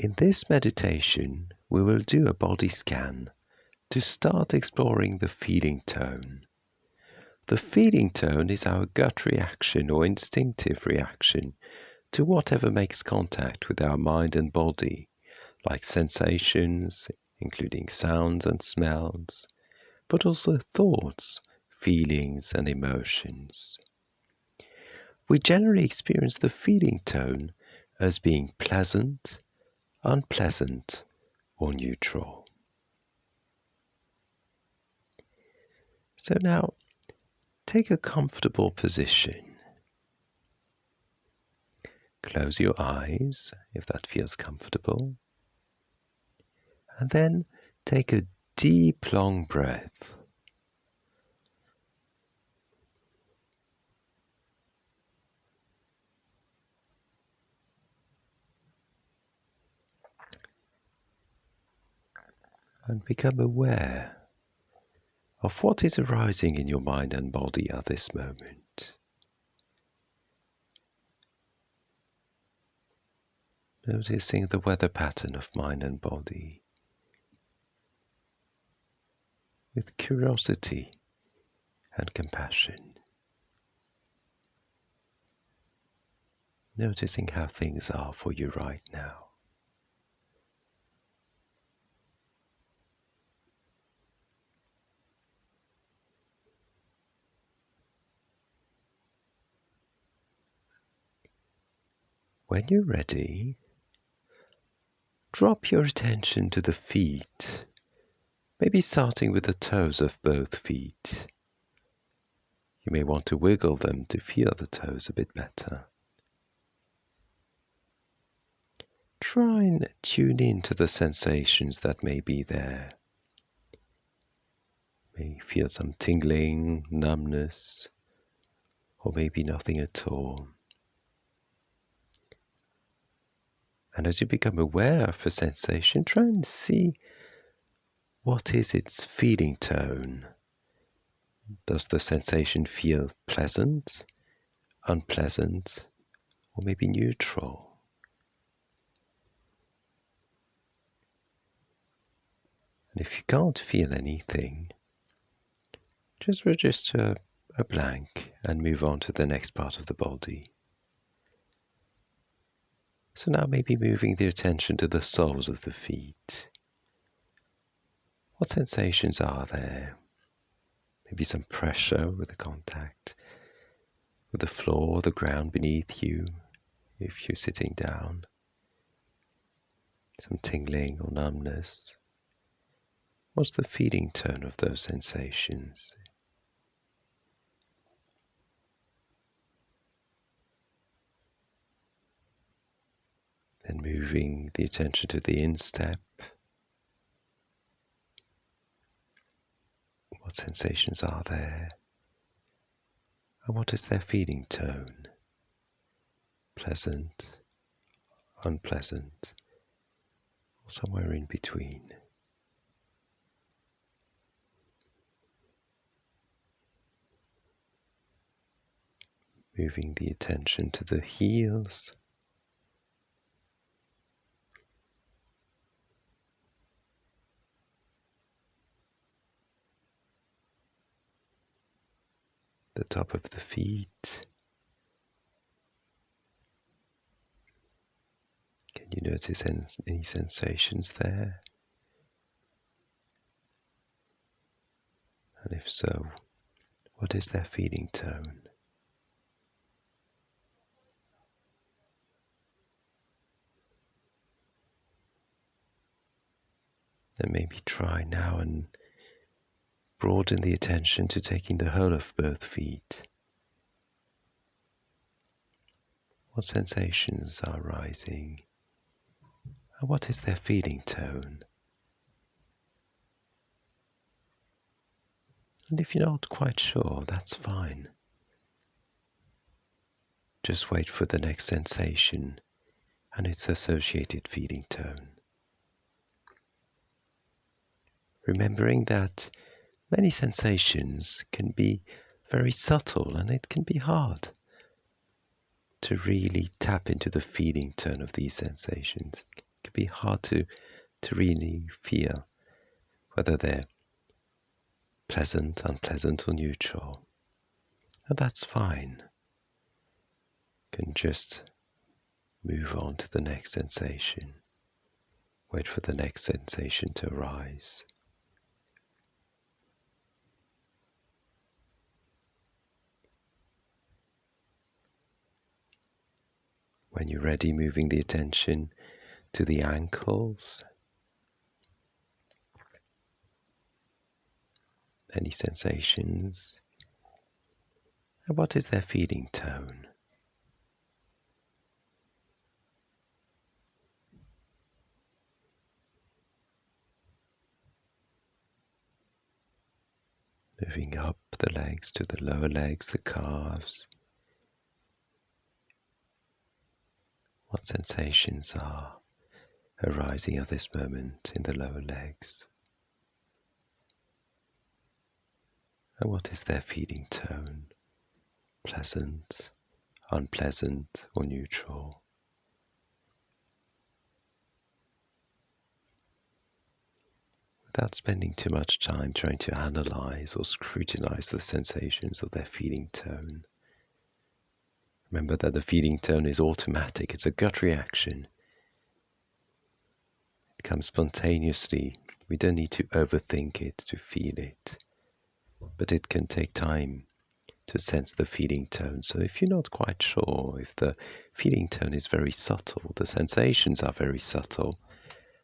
In this meditation, we will do a body scan to start exploring the feeling tone. The feeling tone is our gut reaction or instinctive reaction to whatever makes contact with our mind and body, like sensations, including sounds and smells, but also thoughts, feelings and emotions. We generally experience the feeling tone as being pleasant, unpleasant, or neutral. So now, take a comfortable position. Close your eyes if that feels comfortable. And then take a deep, long breath. And become aware of what is arising in your mind and body at this moment. Noticing the weather pattern of mind and body with curiosity and compassion. Noticing how things are for you right now. When you're ready, drop your attention to the feet, maybe starting with the toes of both feet. You may want to wiggle them to feel the toes a bit better. Try and tune in to the sensations that may be there. You may feel some tingling, numbness, or maybe nothing at all. And as you become aware of a sensation, try and see what is its feeling tone. Does the sensation feel pleasant, unpleasant, or maybe neutral? And if you can't feel anything, just register a blank and move on to the next part of the body. So now maybe moving the attention to the soles of the feet. What sensations are there? Maybe some pressure with the contact with the floor, the ground beneath you, if you're sitting down. Some tingling or numbness. What's the feeling tone of those sensations? Then moving the attention to the instep. What sensations are there? And what is their feeling tone? Pleasant, unpleasant, or somewhere in between? Moving the attention to the heels. The top of the feet. Can you notice any sensations there? And if so, what is their feeling tone? And maybe try now and broaden the attention to taking the whole of both feet. What sensations are rising? And what is their feeling tone? And if you're not quite sure, that's fine. Just wait for the next sensation and its associated feeling tone. Remembering that many sensations can be very subtle and it can be hard to really tap into the feeling tone of these sensations. It can can be hard to really feel whether they're pleasant, unpleasant, or neutral. And that's fine. You can just move on to the next sensation. Wait for the next sensation to arise. When you're ready, moving the attention to the ankles. Any sensations? And what is their feeling tone? Moving up the legs to the lower legs, the calves. What sensations are arising at this moment in the lower legs? And what is their feeling tone? Pleasant, unpleasant, or neutral? Without spending too much time trying to analyze or scrutinize the sensations of their feeling tone. Remember that the feeling tone is automatic, it's a gut reaction. It comes spontaneously. We don't need to overthink it to feel it. But it can take time to sense the feeling tone. So if you're not quite sure if the feeling tone is very subtle, the sensations are very subtle,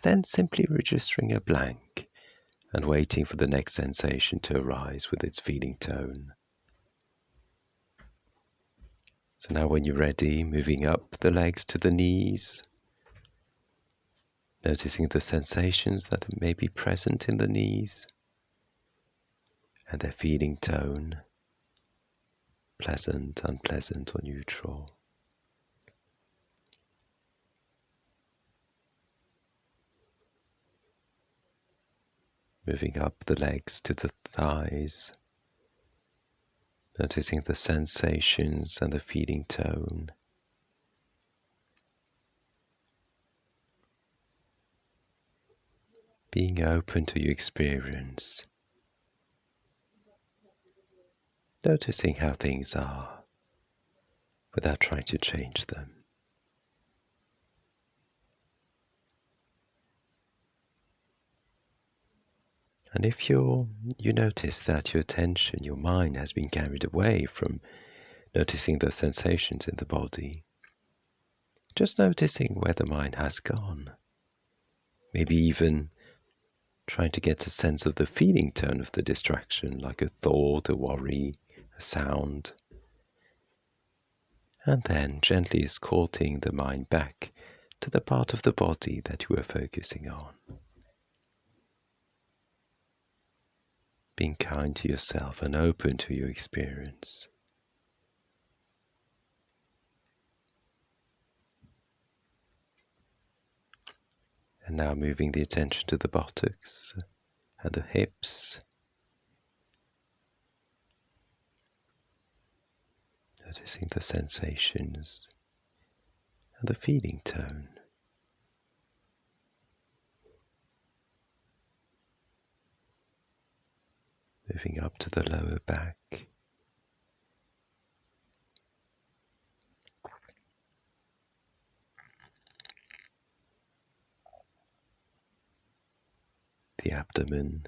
then simply registering a blank and waiting for the next sensation to arise with its feeling tone. So now when you're ready, moving up the legs to the knees, noticing the sensations that may be present in the knees and their feeling tone, pleasant, unpleasant, or neutral. Moving up the legs to the thighs, noticing the sensations and the feeling tone. Being open to your experience. Noticing how things are without trying to change them. And if you notice that your attention, your mind has been carried away from noticing the sensations in the body, just noticing where the mind has gone. Maybe even trying to get a sense of the feeling tone of the distraction, like a thought, a worry, a sound. And then gently escorting the mind back to the part of the body that you were focusing on. Being kind to yourself and open to your experience. And now moving the attention to the buttocks and the hips. Noticing the sensations and the feeling tone. Moving up to the lower back. The abdomen.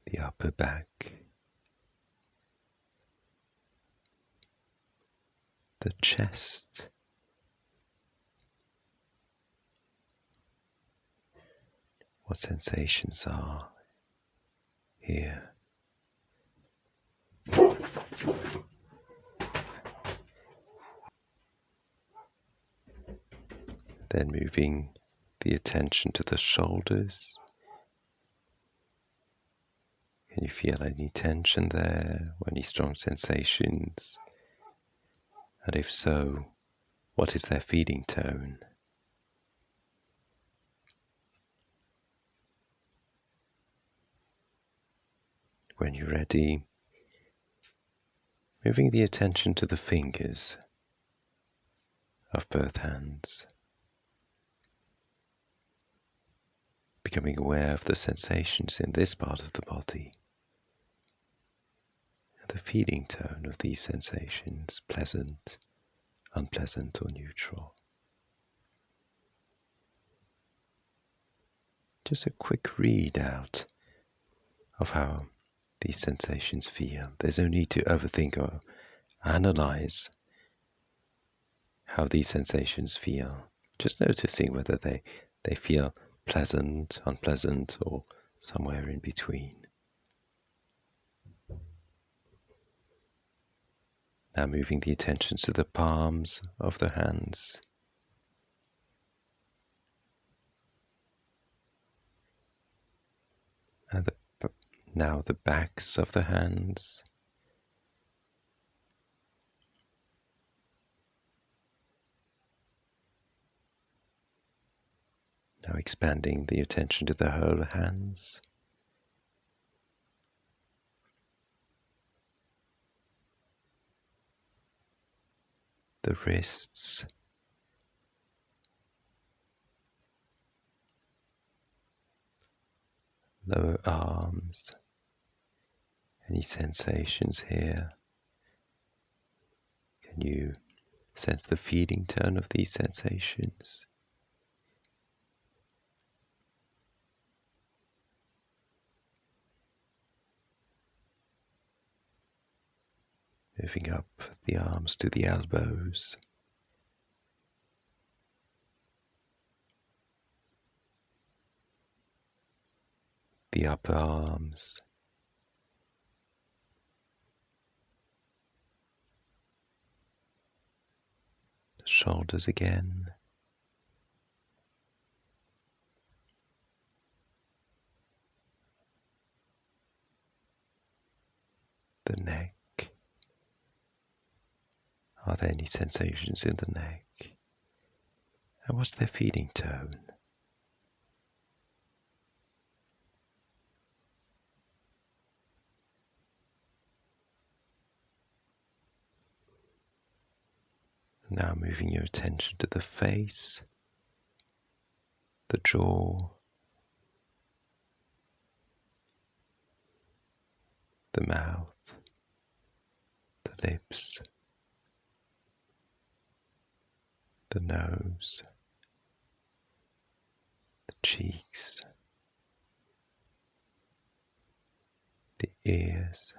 The upper back. The chest. What sensations are here. Then moving the attention to the shoulders. Can you feel any tension there, or any strong sensations? And if so, what is their feeling tone? When you're ready, Moving the attention to the fingers of both hands, becoming aware of the sensations in this part of the body, and the feeling tone of these sensations, pleasant, unpleasant, or neutral. Just a quick readout of how these sensations feel. There's no need to overthink or analyze how these sensations feel. Just noticing whether they feel pleasant, unpleasant, or somewhere in between. Now moving the attention to the palms of the hands. And now the backs of the hands. Now expanding the attention to the whole hands. The wrists. Lower arms. Any sensations here? Can you sense the feeling tone of these sensations? Moving up the arms to the elbows. The upper arms. The shoulders again. The neck. Are there any sensations in the neck? And what's their feeling tone? Now moving your attention to the face, the jaw, the mouth, the lips, the nose, the cheeks, the ears,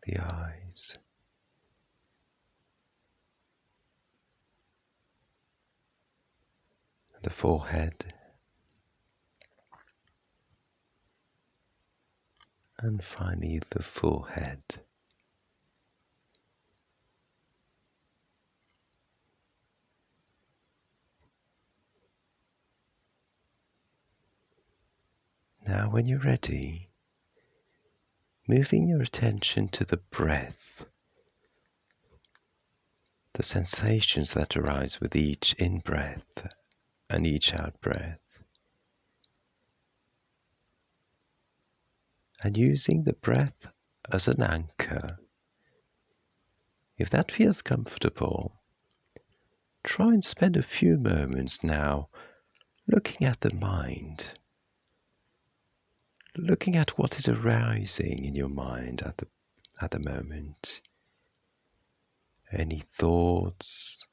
the eyes, the forehead, and finally the full head. Now when you're ready, moving your attention to the breath, the sensations that arise with each in-breath and each out-breath, and using the breath as an anchor. If that feels comfortable, try and spend a few moments now looking at the mind, looking at what is arising in your mind at the moment. Any thoughts,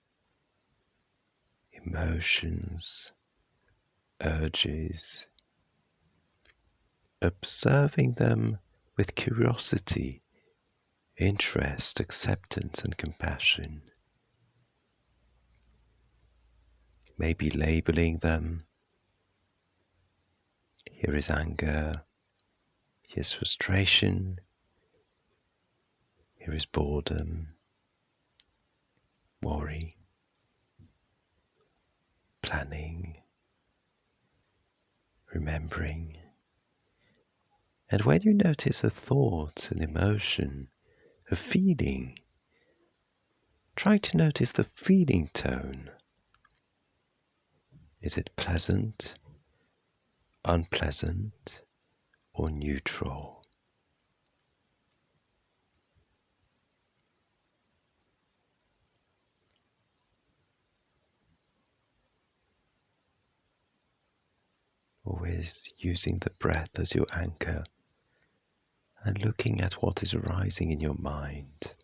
emotions, urges, observing them with curiosity, interest, acceptance, and compassion. Maybe labeling them. Here is anger, here's frustration, here is boredom, worry, planning, remembering. And when you notice a thought, an emotion, a feeling, try to notice the feeling tone. Is it pleasant, unpleasant, or neutral? practice using the breath as your anchor and looking at what is arising in your mind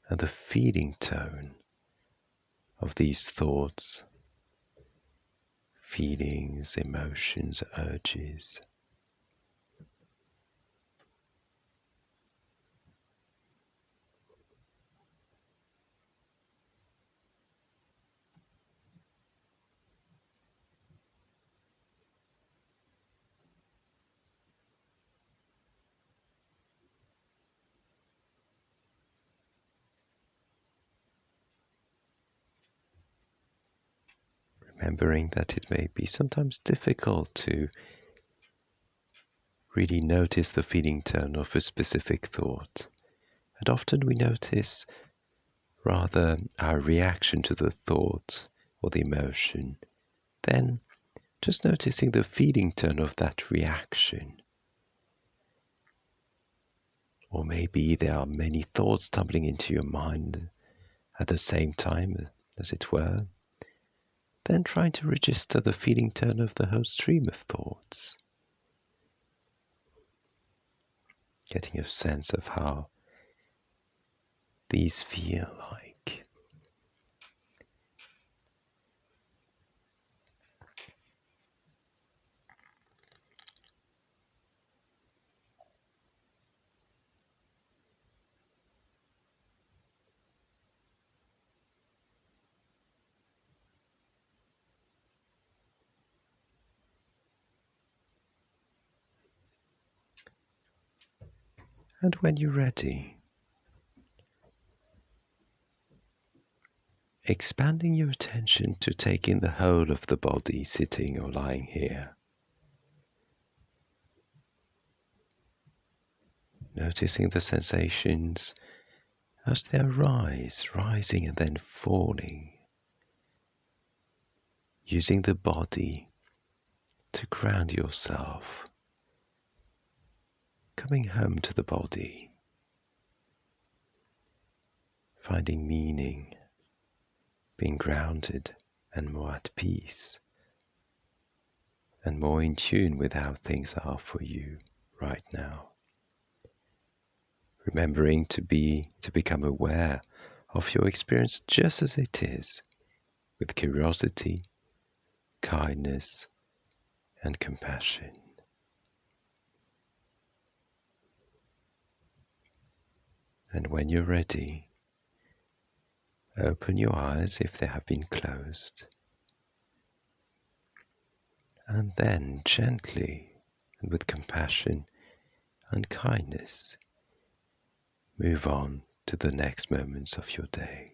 and the feeling tone of these thoughts, feelings, emotions, urges. Remembering that it may be sometimes difficult to really notice the feeling tone of a specific thought. And often we notice rather our reaction to the thought or the emotion, then just noticing the feeling tone of that reaction. Or maybe there are many thoughts tumbling into your mind at the same time, as it were. Then trying to register the feeling tone of the whole stream of thoughts. Getting a sense of how these feel like. And when you're ready, expanding your attention to take in the whole of the body sitting or lying here. Noticing the sensations as they arise, rising and then falling. Using the body to ground yourself. Coming home to the body. Finding meaning, being grounded and more at peace. And more in tune with how things are for you right now. Remembering to become aware of your experience just as it is, with curiosity, kindness, and compassion. And when you're ready, open your eyes if they have been closed, and then gently and with compassion and kindness, move on to the next moments of your day.